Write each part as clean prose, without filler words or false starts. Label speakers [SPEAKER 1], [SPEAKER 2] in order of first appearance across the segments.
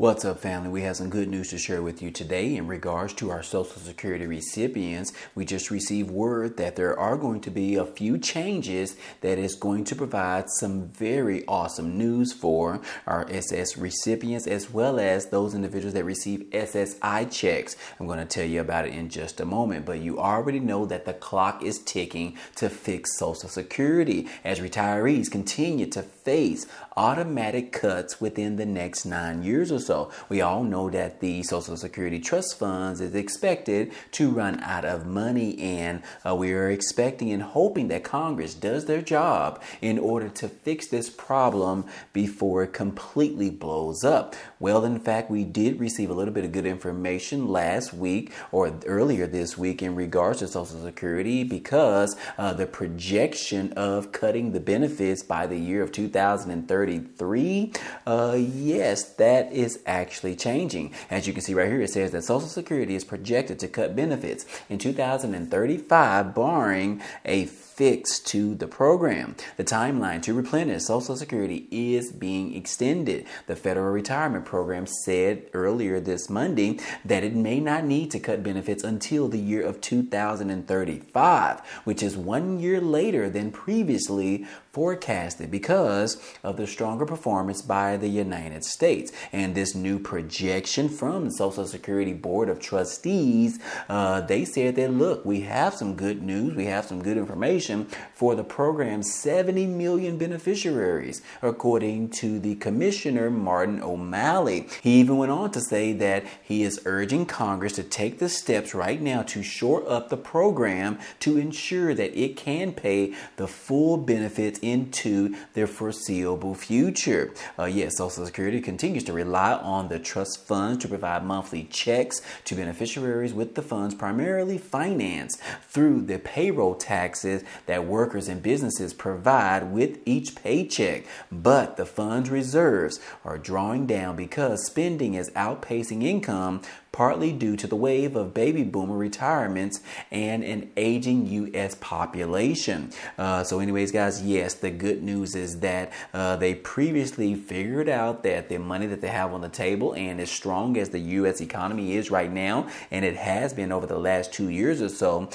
[SPEAKER 1] What's up, family? We have some good news to share with you today in regards to our Social Security recipients. We just received word that there are going to be a few changes that is going to provide some very awesome news for our SS recipients, as well as those individuals that receive SSI checks. I'm going to tell you about it in just a moment, but you already know that the clock is ticking to fix Social Security as retirees continue to face automatic cuts within the next 9 years or so. We all know that the Social Security Trust Funds is expected to run out of money, and we are expecting and hoping that Congress does their job in order to fix this problem before it completely blows up. Well, in fact, we did receive a little bit of good information last week or earlier this week in regards to Social Security, because the projection of cutting the benefits by the year of 2033, yes, that is actually changing. As you can see right here, it says that Social Security is projected to cut benefits in 2035, barring a fix to the program. The timeline to replenish Social Security is being extended. The Federal Retirement Program said earlier this Monday that it may not need to cut benefits until the year of 2035, which is 1 year later than previously forecasted because of the stronger performance by the United States. And this new projection from the Social Security Board of Trustees, they said that, look, we have some good news, we have some good information for the program's 70 million beneficiaries, according to the Commissioner Martin O'Malley. He even went on to say that he is urging Congress to take the steps right now to shore up the program to ensure that it can pay the full benefits into their foreseeable future. Yes, Social Security continues to rely on the trust funds to provide monthly checks to beneficiaries, with the funds primarily financed through the payroll taxes that workers and businesses provide with each paycheck. But the fund's reserves are drawing down because spending is outpacing income, partly due to the wave of baby boomer retirements and an aging U.S. population. So anyways, guys, yes, the good news is that they previously figured out that the money that they have on the table, and as strong as the U.S. economy is right now, and it has been over the last 2 years or so,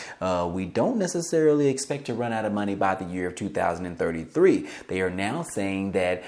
[SPEAKER 1] we don't necessarily expect to run out of money by the year of 2033. They are now saying that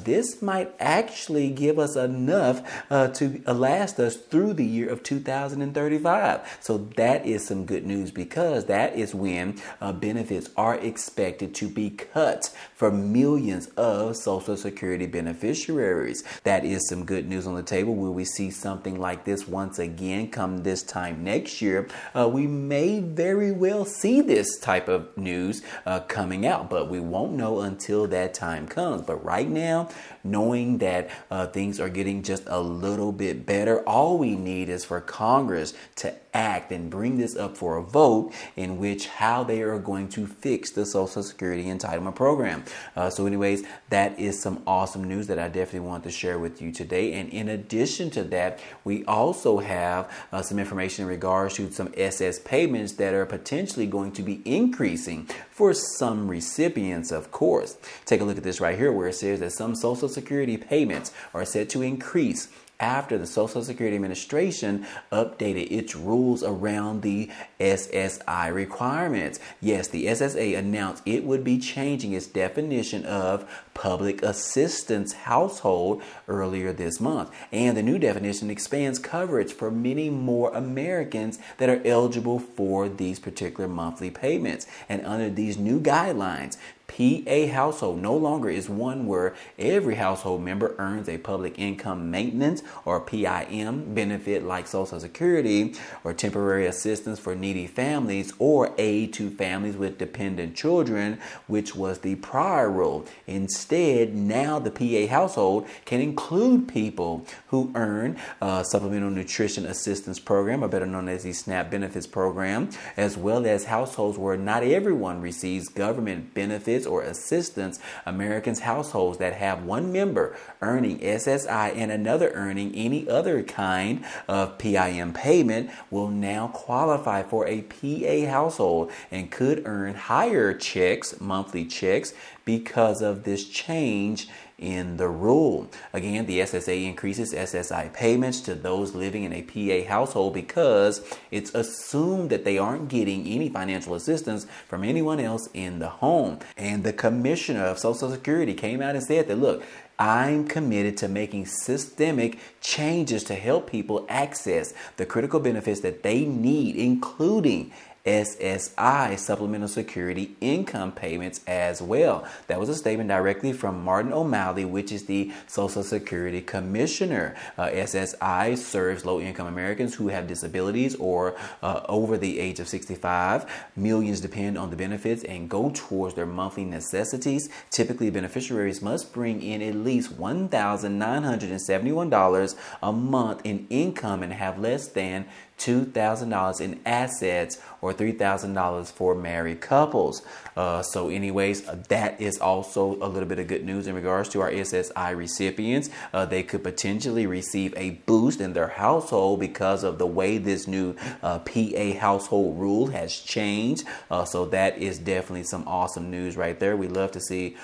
[SPEAKER 1] this might actually give us enough to last us through the year of 2035. So that is some good news, because that is when benefits are expected to be cut for millions of Social Security beneficiaries. That is some good news on the table. Will we see something like this once again come this time next year? We may very well see this type of news coming out, but we won't know until that time comes. But right now, knowing that things are getting just a little bit better, all we need is for Congress to act and bring this up for a vote, in which how they are going to fix the Social Security entitlement program. So anyways, that is some awesome news that I definitely want to share with you today. And in addition to that, we also have some information in regards to some SS payments that are potentially going to be increasing for some recipients, of course. Take a look at this right here, where it says that some Social Security payments are set to increase after the Social Security Administration updated its rules around the SSI requirements. Yes, the SSA announced it would be changing its definition of public assistance household earlier this month. And the new definition expands coverage for many more Americans that are eligible for these particular monthly payments. And under these new guidelines, PA household no longer is one where every household member earns a public income maintenance or PIM benefit like Social Security, or temporary assistance for needy families, or aid to families with dependent children, which was the prior rule. Instead, now the PA household can include people who earn Supplemental Nutrition Assistance Program, or better known as the SNAP Benefits Program, as well as households where not everyone receives government benefits or assistance. Americans' households that have one member earning SSI and another earning any other kind of PIM payment will now qualify for a PA household and could earn higher checks, monthly checks, because of this change in the rule. Again, the SSA increases SSI payments to those living in a PA household because it's assumed that they aren't getting any financial assistance from anyone else in the home. And the commissioner of Social Security came out and said that, look, I'm committed to making systemic changes to help people access the critical benefits that they need, including SSI, Supplemental Security Income Payments as well. That was a statement directly from Martin O'Malley, which is the Social Security Commissioner. SSI serves low-income Americans who have disabilities or over the age of 65. Millions depend on the benefits and go towards their monthly necessities. Typically, beneficiaries must bring in at least $1,971 a month in income and have less than $2,000 in assets or $3,000 for married couples. So anyways, that is also a little bit of good news in regards to our SSI recipients. They could potentially receive a boost in their household because of the way this new PA household rule has changed. So that is definitely some awesome news right there. We love to see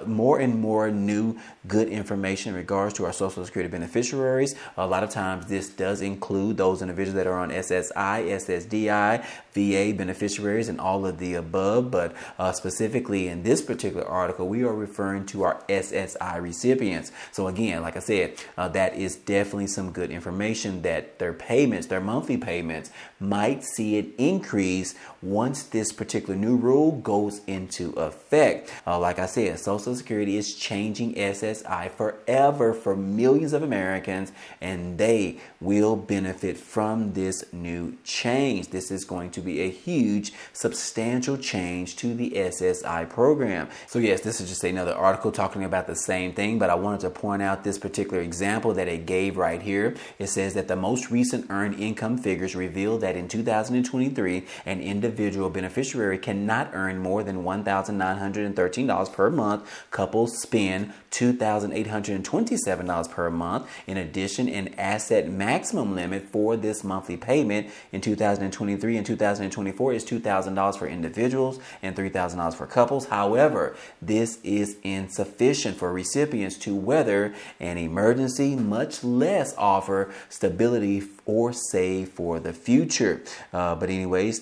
[SPEAKER 1] more and more new good information in regards to our Social Security beneficiaries. A lot of times this does include those individuals that are on SSI, SSDI, VA beneficiaries, and all of the above. But specifically in this particular article, we are referring to our SSI recipients. So again, like I said, that is definitely some good information that their payments, their monthly payments, might see it increase once this particular new rule goes into effect. Like I said, Social Security is changing SSI forever for millions of Americans, and they will benefit from this new change. This is going to be a huge, substantial change to the SSI program. So yes, this is just another article talking about the same thing, but I wanted to point out this particular example that it gave right here. It says that the most recent earned income figures reveal that in 2023, an individual beneficiary cannot earn more than $1,913 per month. Couples spend $2,827 per month. In addition, an asset maximum limit for this monthly payment in 2023 and 2024 is $2,000 for individuals and $3,000 for couples. However, this is insufficient for recipients to weather an emergency, much less offer stability or save for the future. But anyways,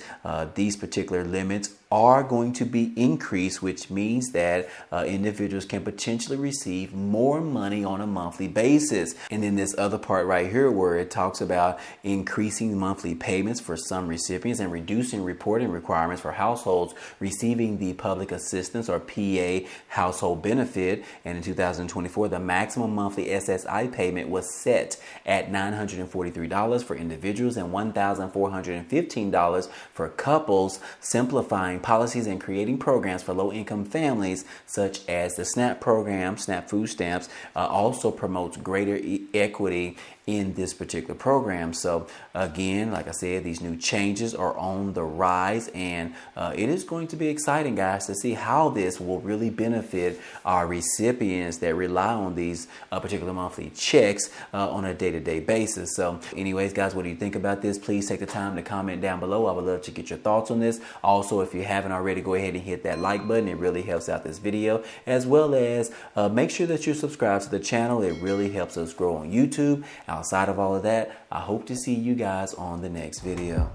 [SPEAKER 1] these particular limits are going to be increased, which means that individuals can potentially receive more money on a monthly basis. And then this other part right here where it talks about increasing monthly payments for some recipients and reducing reporting requirements for households receiving the public assistance or PA household benefit. And in 2024, the maximum monthly SSI payment was set at $943 for individuals and $1,415 for couples, simplifying policies and creating programs for low-income families such as the SNAP program. SNAP food stamps also promotes greater equity in this particular program. So again, like I said, these new changes are on the rise, and it is going to be exciting, guys, to see how this will really benefit our recipients that rely on these particular monthly checks on a day-to-day basis. So anyways, guys, what do you think about this? Please take the time to comment down below. I would love to get your thoughts on this. Also, if you haven't already, go ahead and hit that like button. It really helps out this video, as well as make sure that you subscribe to the channel. It really helps us grow on YouTube. Outside of all of that, I hope to see you guys on the next video.